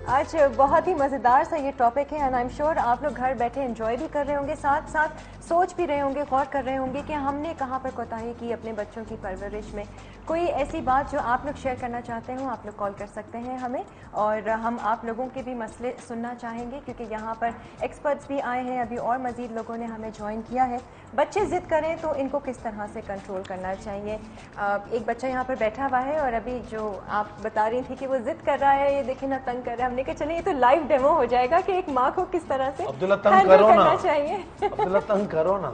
آج بہت ہی مزیدار سا یہ ٹاپک ہے اینڈ آئی ایم شیور آپ لوگ گھر بیٹھے انجوائے بھی کر رہے ہوں گے، ساتھ ساتھ سوچ بھی رہے ہوں گے، غور کر رہے ہوں گے کہ ہم نے کہاں پر کوتاہی کی اپنے بچوں کی پرورش میں۔ کوئی ایسی بات جو آپ لوگ شیئر کرنا چاہتے ہوں آپ لوگ کال کر سکتے ہیں ہمیں، اور ہم آپ لوگوں کے بھی مسئلے سننا چاہیں گے کیونکہ یہاں پر ایکسپرٹس بھی آئے ہیں، ابھی اور مزید لوگوں نے ہمیں جوائن کیا ہے۔ بچے ضد کریں تو ان کو کس طرح سے کنٹرول کرنا چاہیے۔ ایک بچہ یہاں پر بیٹھا ہوا ہے اور ابھی جو آپ بتا رہی تھی کہ وہ ضد کر رہا ہے، یہ دیکھیں نا تنگ کر رہا ہے، ہم نے کہا چلیں یہ تو لائیو ڈیمو ہو جائے گا کہ ایک ماں کو کس طرح سے ہینڈل کرنا چاہیے۔ عبداللہ تنگ کرو نا،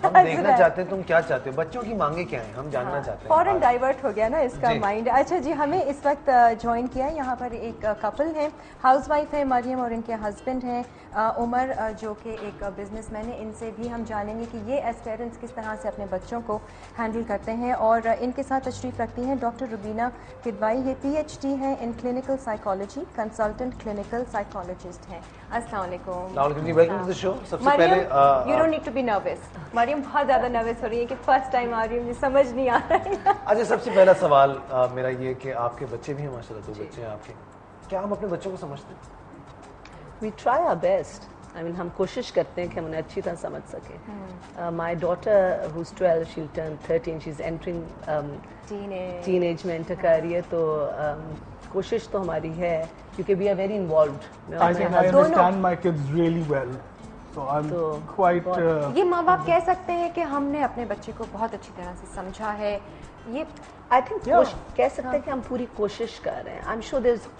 ہم دیکھنا چاہتے ہیں تم کیا چاہتے ہو، بچوں کی مانگیں کیا ہیں ہم جاننا چاہتے ہیں۔ فوراً ڈائیورٹ ہو گیا نا اس کا مائنڈ۔ اچھا جی، ہمیں اس وقت جوائن کیا ہے یہاں پر ایک کپل ہے، ہاؤس وائف ہے مریم اور ان کے ہسبینڈ ہیں عمر جو کہ ایک بزنس مین ہے۔ ان سے بھی ہم جانیں گے کہ یہ ایز پیرنٹس کس طرح سے اپنے بچوں کو ہینڈل کرتے ہیں، اور ان کے ساتھ تشریف رکھتی ہیں ڈاکٹر روبینہ کدوائی، یہ PhD ہیں in clinical psychology, consultant clinical psychologist ہیں۔ السلام علیکم، ویلکم ٹو دی شو۔ سب سے پہلے you don't need to be nervous. Maryam بہت زیادہ نروس ہو رہی ہے کہ فرسٹ ٹائم آ رہی ہوں، مجھے سمجھ نہیں آ رہا ہے۔ اچھا، سب سے پہلا سوال میرا یہ کہ آپ کے بچے بھی ہیں ماشاء اللہ، 2 بچے ہیں آپ کے، کیا ہم اپنے بچوں کو سمجھتے ہیں؟ We try our best. I mean, ہم کوشش کرتے ہیں کہ ہم انہیں اچھی طرح سمجھ سکیں۔ My daughter who's 12, she'll turn 13, she's entering teenage میں انٹر کر رہی ہے، تو کوشش تو ہماری ہے کیونکہ we are very involved. I understand my kids really well. So I'm quite یہ ماں باپ کہہ سکتے ہیں کہ ہم نے اپنے بچے کو بہت اچھی طرح سے سمجھا ہے، یہ I think کہہ سکتے ہیں کہ ہم پوری کوشش کر رہے ہیں۔ I'm sure there's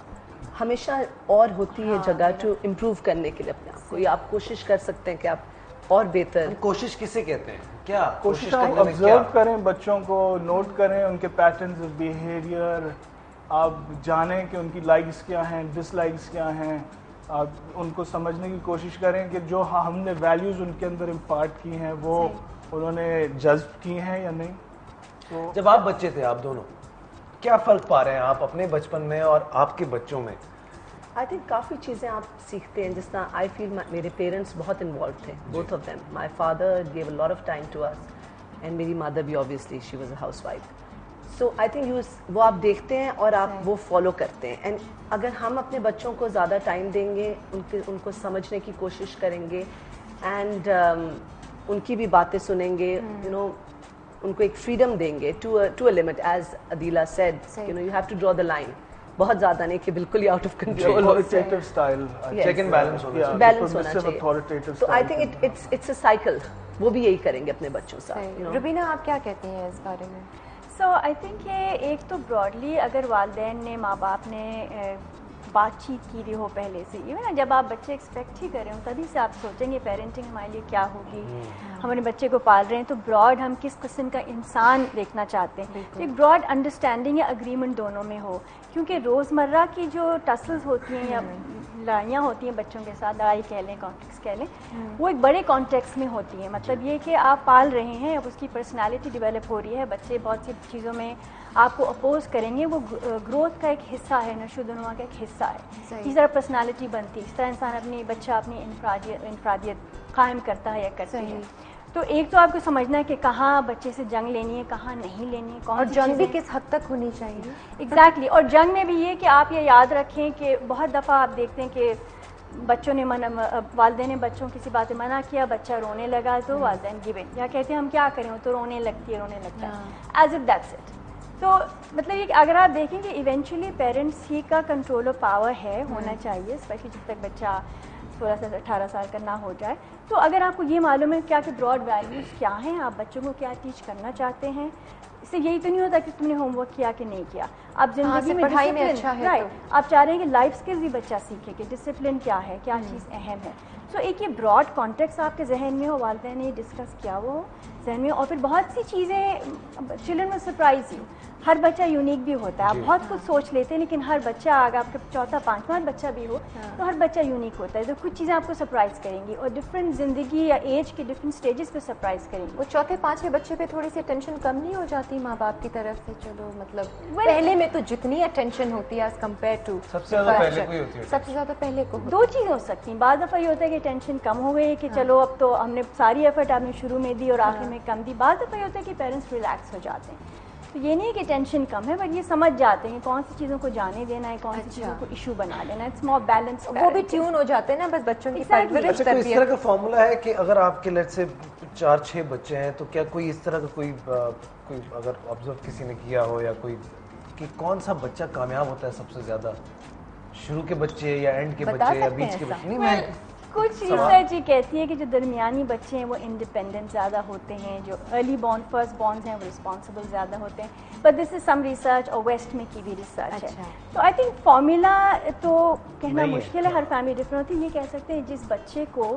ہمیشہ اور ہوتی ہے جگہ ٹو امپروو کرنے کے لیے اپنے آپ کو، یا آپ کوشش کر سکتے ہیں کہ آپ اور بہتر۔ کوشش کسے کہتے ہیں؟ کیا کوشش آپ آبزرو کریں بچوں کو، نوٹ کریں ان کے پیٹرنز آف بیہیویئر، آپ جانیں کہ ان کی لائکس کیا ہیں، ڈس لائکس کیا ہیں، آپ ان کو سمجھنے کی کوشش کریں کہ جو ہم نے ویلیوز ان کے اندر امپارٹ کی ہیں وہ انہوں نے جذب کی ہیں یا نہیں۔ جب آپ بچے تھے، آپ دونوں کیا فرق پا رہے ہیں آپ اپنے بچپن میں اور آپ کے بچوں میں؟ آئی تھنک کافی چیزیں آپ سیکھتے ہیں، جس طرح آئی فیل میرے پیرنٹس بہت انوالو تھے، both of them. My father gave a lot of time to us, and میری مدر بھی obviously she was a housewife. So I think وہ آپ دیکھتے ہیں اور آپ وہ فالو کرتے ہیں، اینڈ اگر ہم اپنے بچوں کو زیادہ ٹائم دیں گے، ان کو سمجھنے کی کوشش کریں گے، اینڈ ان کی بھی باتیں سنیں گے، یو نو ان کو ایک فریڈم دیں گے to a limit, as Adeela said, you know you have to draw the line, بہت زیادہ نہیں کہ بالکل ہی آؤٹ آف کنٹرول ہو، چیک اینڈ بیلنس ہونا چاہیے۔ تو I think it's a cycle, وہ بھی یہی کریں گے اپنے بچوں سے۔ روبینہ آپ کیا کہتی ہیں اس بارے میں؟ سو آئی تھنک یہ ایک تو براڈلی اگر والدین نے، ماں باپ نے بات چیت کی ہو پہلے سے، ایون جب آپ بچے ایکسپیکٹ ہی کر رہے ہوں تبھی سے آپ سوچیں گے پیرنٹنگ ہمارے لیے کیا ہوگی، ہم اپنے بچے کو پال رہے ہیں تو براڈ ہم کس قسم کا انسان دیکھنا چاہتے ہیں، ایک براڈ انڈرسٹینڈنگ یا اگریمنٹ دونوں میں ہو، کیونکہ روزمرہ کی جو ٹسلز ہوتی ہیں یا لڑائیاں ہوتی ہیں بچوں کے ساتھ، لڑائی کہہ لیں، کانٹیکس کہہ لیں، وہ ایک بڑے کانٹیکس میں ہوتی ہیں، مطلب یہ کہ آپ پال رہے ہیں، اب اس کی پرسنالٹی ڈیولپ ہو رہی ہے، بچے بہت سی چیزوں میں آپ کو اپوز کریں گے، وہ گروتھ کا ایک حصہ ہے، نشو و نما کا ایک حصہ ہے، اس طرح پرسنالٹی بنتی ہے، اس طرح انسان بچہ اپنی انفرادیت قائم کرتا ہے یا کرتی ہے۔ تو ایک تو آپ کو سمجھنا ہے کہ کہاں بچے سے جنگ لینی ہے، کہاں نہیں لینی ہے، اور جنگ بھی کس حد تک ہونی چاہیے۔ ایگزیکٹلی، اور جنگ میں بھی یہ کہ آپ یہ یاد رکھیں کہ بہت دفعہ آپ دیکھتے ہیں کہ بچوں نے والدین نے بچوں کسی بات منع کیا، بچہ رونے لگا تو والدین گیو ان، یا کہتے ہیں ہم کیا کریں، تو رونے لگتی ہے، رونے لگتا ہے، ایز اف دیٹس اٹ۔ تو مطلب یہ اگر آپ دیکھیں کہ ایونچولی پیرنٹس ہی کا کنٹرول آف پاور ہے، ہونا چاہیے، اسپیشلی جب تک بچہ 16 سے 18 سال کا نہ ہو جائے۔ تو اگر آپ کو یہ معلوم ہے کیا کہ براڈ ویلیوز کیا ہیں، آپ بچوں کو کیا ٹیچ کرنا چاہتے ہیں، اس سے یہی تو نہیں ہوتا کہ تم نے ہوم ورک کیا کہ نہیں کیا، آپ زندگی میں پڑھائی میں اچھا ہے، رائٹ، آپ چاہ رہے ہیں کہ لائف اسکلز بھی بچہ سیکھے کہ ڈسپلن کیا ہے، کیا چیز اہم ہے۔ سو ایک یہ براڈ کانٹیکس آپ کے ذہن میں ہو، والدین نے ڈسکس کیا وہ ذہن میں، اور پھر بہت سی چیزیں چلڈرن میں سرپرائز یو، ہر بچہ یونیک بھی ہوتا ہے، آپ بہت کچھ سوچ لیتے ہیں لیکن ہر بچہ اگر آپ کا چوتھا پانچواں بچہ بھی ہو تو ہر بچہ یونیک ہوتا ہے، تو کچھ چیزیں آپ کو سرپرائز کریں گی، اور ڈفرینٹ زندگی یا ایج کے ڈفرینٹ اسٹیجز پہ سرپرائز کریں گی۔ وہ چوتھے پانچویں بچے پہ تھوڑی سی ٹینشن کم نہیں ہو جاتی ماں باپ کی طرف سے؟ چلو مطلب پہلے میں تو جتنی اٹینشن ہوتی ہے ایز کمپیئر ٹو سب سے زیادہ پہلے کو ہوتی ہے، سب سے زیادہ پہلے کو دو چیزیں ہو سکتی ہیں، بعض دفعہ یہ ہوتا ہے کہ ٹینشن کم ہو گئی کہ چلو اب تو ہم نے ساری ایفرٹ آپ نے شروع میں دی اور آخر میں کم دی، بعض دفعہ یہ ہوتا ہے کہ پیرنٹس ریلیکس ہو جاتے ہیں تو یہ نہیں ہے کہ ٹینشن کم ہے بٹ یہ سمجھ جاتے ہیں کون سی چیزوں کو جانے دینا ہے, کون سی چیزوں کو ایشو بنا لینا ہے. It's more balance. وہ بھی ٹیون ہو جاتے ہیں نا بس بچوں کی پرورش اچھا کوئی اس طرح کا فارمولا ہے کہ اگر آپ کے لیٹ سے 4-6 بچے ہیں تو کیا کوئی اس طرح کا کوئی اگر آبزرو کسی نے کیا ہو یا کوئی کہ کون سا بچہ کامیاب ہوتا ہے سب سے زیادہ, شروع کے بچے یا اینڈ کے بچے یا بیچ کے بچے؟ نہیں میں کچھ ریسرچ یہ کہتی ہے کہ جو درمیانی بچے ہیں وہ انڈیپینڈنٹ زیادہ ہوتے ہیں, جو ارلی بورن فرسٹ بورنز ہیں وہ رسپانسبل زیادہ ہوتے ہیں. But this is some research اور ویسٹ میں کی بھی ریسرچ ہے. تو آئی تھنک فارمولا تو کہنا مشکل ہے, ہر فیملی ڈفرینٹ ہوتی ہے. یہ کہہ سکتے ہیں جس بچے کو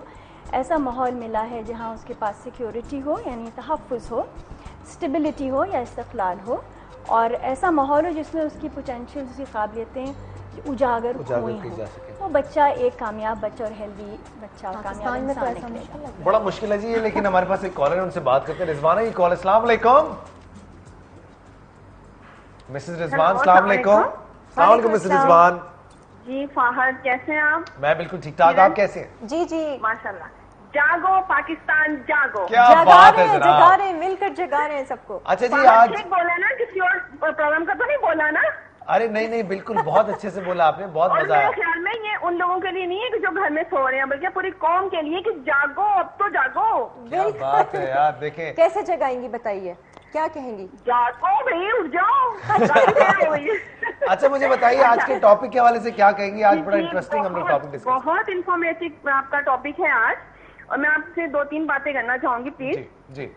ایسا ماحول ملا ہے جہاں اس کے پاس سیکیورٹی ہو یعنی تحفظ ہو, اسٹیبلٹی ہو یا استقلال ہو, اور ایسا ماحول ہو جس میں اس کی پوٹینشیل, اس کی قابلیتیں اجاگر ہوئی ہوں, وہ بچہ ایک کامیاب بچہ اور ہیلدی بچہ اور کامیاب انسان نکلے گا. بڑا مشکل ہے جی یہ, لیکن ہمارے پاس ایک کالر ہے, ان سے بات کرتے ہیں. رضوانہ کی کال. السلام علیکم مسز رضوان. السلام علیکم. السلام علیکم مسز رضوان. جی فہد کیسے ہیں آپ؟ میں بالکل ٹھیک ٹھاک, آپ کیسے ہیں؟ جی جی ماشاء اللہ. جاگو پاکستان جاگو. کیا بات ہے جناب, جگا رہے ہیں, مل کر جگا رہے ہیں سب کو. اچھا جی آج ٹھیک بولا نا, کسی اور پروگرام کا تو نہیں بولا نا؟ ارے نہیں بالکل بہت اچھے سے بولا آپ نے, بہت اور مزہ آیا. میرے خیال میں یہ ان لوگوں کے لیے نہیں ہے کہ جو گھر میں سو رہے ہیں, بلکہ پوری قوم کے لیے کہ جاگو, اب تو جاگو. کیا بات ہے یار, دیکھیں کیسے جگائیں گی بتائیے, کیا کہیں گی؟ جاگو بھائی, اٹھ جاؤ. اچھا مجھے بتائیے آج کے ٹاپک کے حوالے سے کیا کہیں گی؟ آج بڑا انٹرسٹنگ ہم لوگ ٹاپک ڈسکس. بہت انفارمیٹو آپ کا ٹاپک ہے آج, اور میں آپ سے 2-3 باتیں کرنا چاہوں گی پلیز. جی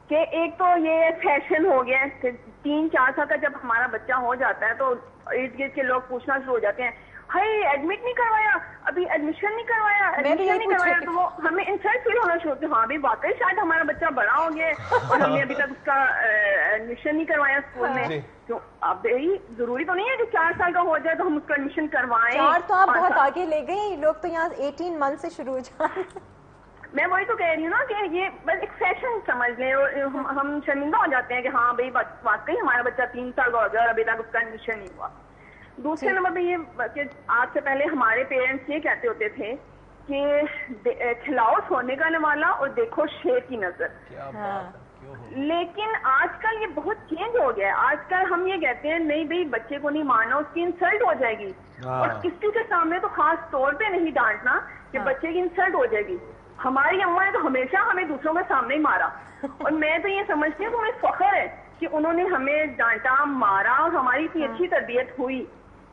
کہ ایک تو یہ فیشن ہو گیا ہے, 3-4 سال کا جب ہمارا بچہ ہو جاتا ہے تو ارد گرد کے لوگ پوچھنا شروع ہو جاتے ہیں, ہائی ایڈمٹ نہیں کروایا, ابھی ایڈمیشن نہیں کروایا, تو وہ ہمیں انسلٹ فیل ہونا شروع ہوتا ہے. ہاں بھی واقعی شاید ہمارا بچہ بڑا ہو گیا اور ہم نے ابھی تک اس کا ایڈمیشن نہیں کروایا اسکول میں. تو اب ضروری تو نہیں ہے کہ 4 سال کا ہو جائے تو ہم اس کا ایڈمیشن کروائیں. 4 تو آپ بہت آگے لے گئی, لوگ تو یہاں 18 منتھ سے شروع ہو جائیں. میں وہی تو کہہ رہی ہوں نا کہ یہ بس ایک فیشن سمجھ لیں, اور ہم شرمندہ ہو جاتے ہیں کہ ہاں بھائی واقعی ہمارا بچہ 3 سال کا ہو گیا اور ابھی تک اس کا ایڈمیشن نہیں ہوا. دوسرے نمبر پہ یہ کہ آج سے پہلے ہمارے پیرنٹس یہ کہتے ہوتے تھے کہ کھلاؤ سونے کا نوالا اور دیکھو شیر کی نظر. لیکن آج کل یہ بہت چینج ہو گیا ہے. آج کل ہم یہ کہتے ہیں نہیں بھائی بچے کو نہیں مارنا, اس کی انسلٹ ہو جائے گی, اور کسی کے سامنے تو خاص طور پہ نہیں ڈانٹنا کہ بچے کی انسلٹ ہو جائے گی. ہماری اماں نے تو ہمیشہ ہمیں دوسروں کے سامنے ہی مارا, اور میں تو یہ سمجھتی ہوں کہ ہمیں فخر ہے کہ انہوں نے ہمیں ڈانٹا, مارا, اور ہماری اتنی اچھی تربیت ہوئی.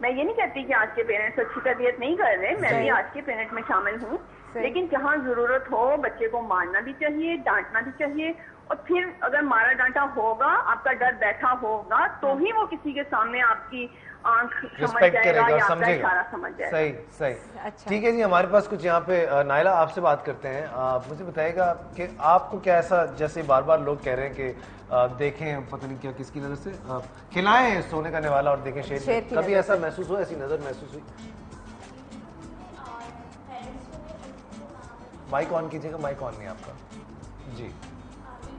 میں یہ نہیں کہتی کہ آج کے پیرنٹس اچھی تربیت نہیں کر رہے, میں بھی آج کے پیرنٹ میں شامل ہوں, لیکن جہاں ضرورت ہو بچے کو مارنا بھی چاہیے, ڈانٹنا بھی چاہیے, اور پھر اگر مارا ڈانٹا ہوگا, آپ کا ڈر بیٹھا ہوگا, تو ہی وہ کسی کے سامنے آپ کی آنکھ سمجھ جائے گا یا آپ کا اشارہ سمجھ جائے گا. صحیح. ٹھیک ہے جی, ہمارے پاس کچھ یہاں پہ نائلہ آپ سے بات کرتے ہیں. مجھے بتائیے گا کہ آپ کو کیا ایسا, جیسے بار بار لوگ کہہ رہے ہیں کہ دیکھیں پتہ نہیں کیا کس کی نظر سے, کھلائیں سونے کا نوالا اور دیکھیں شیر, کبھی ایسا محسوس ہو, ایسی نظر محسوس ہوئی؟ مائک آن کیجیے گا, مائک آن نہیں آپ کا. جی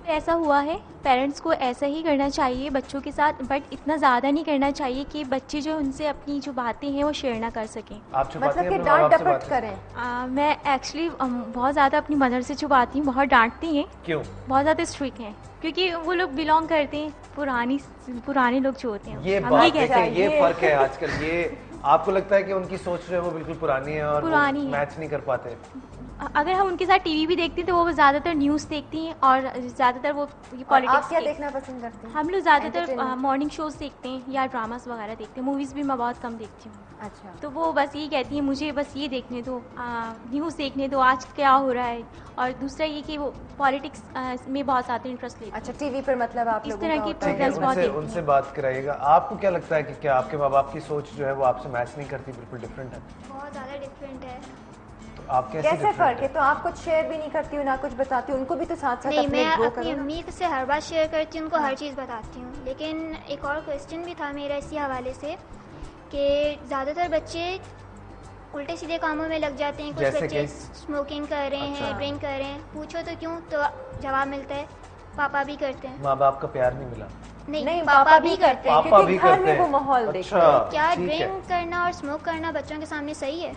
ایسا ہوا ہے, پیرنٹس کو ایسا ہی کرنا چاہیے بچوں کے ساتھ, بٹ اتنا زیادہ نہیں کرنا چاہیے کہ بچے جو ان سے اپنی جو باتیں ہیں وہ شیئر نہ کر سکیں. آپ مطلب کہ ڈانٹ ڈپٹ کریں. میں ایکچولی بہت زیادہ اپنی مدر سے چھپاتی ہوں, بہت ڈانٹتی ہیں. کیوں؟ بہت زیادہ اسٹرکٹ ہیں, کیونکہ وہ لوگ بلانگ کرتے ہیں پرانے لوگ جو ہوتے ہیں. یہ بات دیکھیں, یہ فرق ہے آج کل. یہ آپ کو لگتا ہے کہ ان کی سوچ جو ہے وہ بالکل پرانی ہے اور میچ نہیں کر پاتے. اگر ہم ان کے ساتھ ٹی وی بھی دیکھتے ہیں تو وہ زیادہ تر نیوز دیکھتی ہیں, اور زیادہ تر وہ پالیٹکس. آپ کیا دیکھنا پسند کرتے ہیں؟ ہم لوگ زیادہ تر مارننگ شوز دیکھتے ہیں یا ڈراماز وغیرہ دیکھتے ہیں. موویز بھی میں بہت کم دیکھتی ہوں. اچھا. تو وہ بس یہ کہتی ہیں مجھے بس یہ دیکھنے دو, نیوز دیکھنے دو, آج کیا ہو رہا ہے. اور دوسرا یہ کہ وہ پالیٹکس میں بہت زیادہ انٹرسٹ لیتے ہیں. اچھا, ٹی وی پر مطلب آپ اس طرح کی پروگرامز بہت دیکھتے ہیں. ان سے بات کرائیے گا. آپ کو کیا لگتا ہے کہ کیا آپ کے ماں باپ کی سوچ جو ہے وہ آپ سے میچ نہیں کرتی, بالکل ڈفرینٹ ہے؟ بہت زیادہ ڈفرینٹ ہے. آپ کیسے فرق ہے؟ تو آپ کچھ شیئر بھی نہیں کرتی ہو, نہ کچھ بتاتی ہوں, ان کو بھی تو ساتھ ساتھ نہیں, میں اپنی امی سے ہر بات شیئر کرتی ہوں, ان کو ہر چیز بتاتی ہوں. لیکن ایک اور کویسچن بھی تھا میرا اسی حوالے سے کہ زیادہ تر بچے الٹے سیدھے کاموں میں لگ جاتے ہیں. کچھ بچے اسموکنگ کر رہے ہیں, ڈرنک کر رہے ہیں, پوچھو تو کیوں, تو جواب ملتا ہے پاپا بھی کرتے ہیں. ماں باپ کا پیار نہیں ملا؟ نہیں, پاپا بھی کرتے ہیں, پاپا بھی گھر میں کرتے وہ ہیں. ماحول دیکھتے اچھا, کیا ڈرنک کرنا اور اسموک کرنا بچوں کے سامنے صحیح ہے؟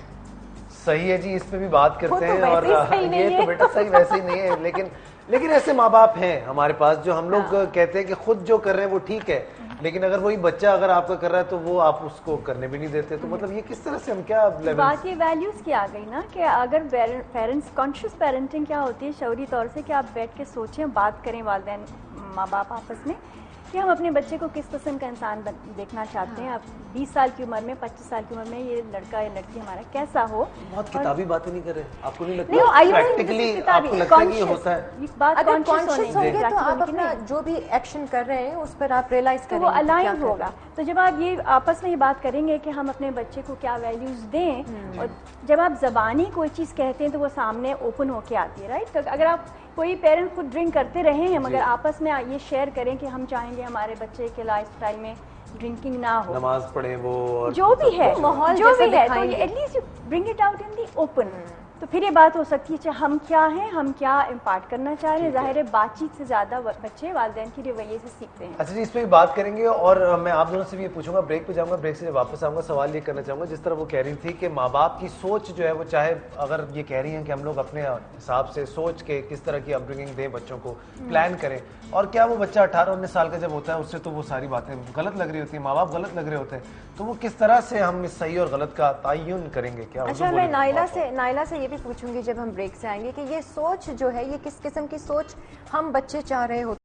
صحیح ہے جی, اس پہ بھی بات کرتے ہیں. اور یہ تو بیٹا صحیح ویسے ہی نہیں ہے, لیکن ایسے ماں باپ ہیں ہمارے پاس جو ہم لوگ کہتے ہیں کہ خود جو کر رہے ہیں وہ ٹھیک ہے، لیکن اگر وہی بچہ اگر آپ کا کر رہا ہے تو وہ آپ اس کو کرنے بھی نہیں دیتے. تو مطلب یہ کس طرح سے ہم کیا بات یہ ویلیوز کی آ گئی نا کہ اگر پیرنٹس کانشیس پیرنٹنگ کیا ہوتی ہے شعوری طور سے کہ آپ بیٹھ کے سوچیں بات کریں والدین ماں باپ آپس میں کہ ہم اپنے بچے کو کس قسم کا انسان دیکھنا چاہتے ہیں. آپ 20 سال کی عمر میں 25 سال کی عمر میں یہ لڑکا یا لڑکی ہمارا کیسا ہو. بہت کتابی باتیں نہیں کر رہے آپ کو نہیں لگتا نہیں پریکٹیکلی آپ کو لگتا ہے کہ یہ ہوتا ہے؟ اگر کانشیس ہوں گے تو آپ اپنا جو بھی ایکشن کر رہے ہیں اس پر آپ ریئلائز کریں وہ الائن ہوگا. تو جب آپ یہ آپس میں یہ بات کریں گے کہ ہم اپنے بچے کو کیا ویلیوز دیں اور جب آپ زبانی کوئی چیز کہتے ہیں تو وہ سامنے اوپن ہو کے آتی ہے رائٹ. تو اگر آپ کوئی پیرنٹ خود ڈرنک کرتے رہے ہیں مگر آپس میں یہ شیئر کریں کہ ہم چاہیں گے ہمارے بچے کے لائف اسٹائل میں ڈرنکنگ نہ ہو، نماز پڑھیں وہ جو بھی ہے ماحول جو بھی ہے جیسا تو at least bring it out in the open. تو پھر یہ بات ہو سکتی ہے ہم کیا ہیں، ہم کیا امپارٹ کرنا چاہ رہے ہیں. ظاہر ہے بات چیت سے زیادہ بچے والدین کی رویے سے سیکھتے ہیں. اچھا جی اس پہ بھی بات کریں گے اور میں آپ دونوں سے بھی یہ پوچھوں گا. بریک پہ جاؤں گا، بریک سے جب واپس آؤں گا سوال یہ کرنا چاہوں گا جس طرح وہ کہہ رہی تھی کہ ماں باپ کی سوچ جو ہے وہ چاہے اگر یہ کہہ رہی ہیں کہ ہم لوگ اپنے حساب سے سوچ کے کس طرح کی اپ برنگنگ دیں بچوں کو پلان کریں، اور کیا وہ بچہ 18-19 سال کا جب ہوتا ہے اس سے تو وہ ساری باتیں غلط لگ رہی ہوتی ہیں، ماں باپ غلط لگ رہے ہوتے ہیں، تو وہ کس طرح سے ہم اس صحیح اور غلط کا تعین کریں گے؟ کیا اچھا میں نائلہ سے یہ بھی پوچھوں گی جب ہم بریک سے آئیں گے کہ یہ سوچ جو ہے یہ کس قسم کی سوچ ہم بچے چاہ رہے ہوتے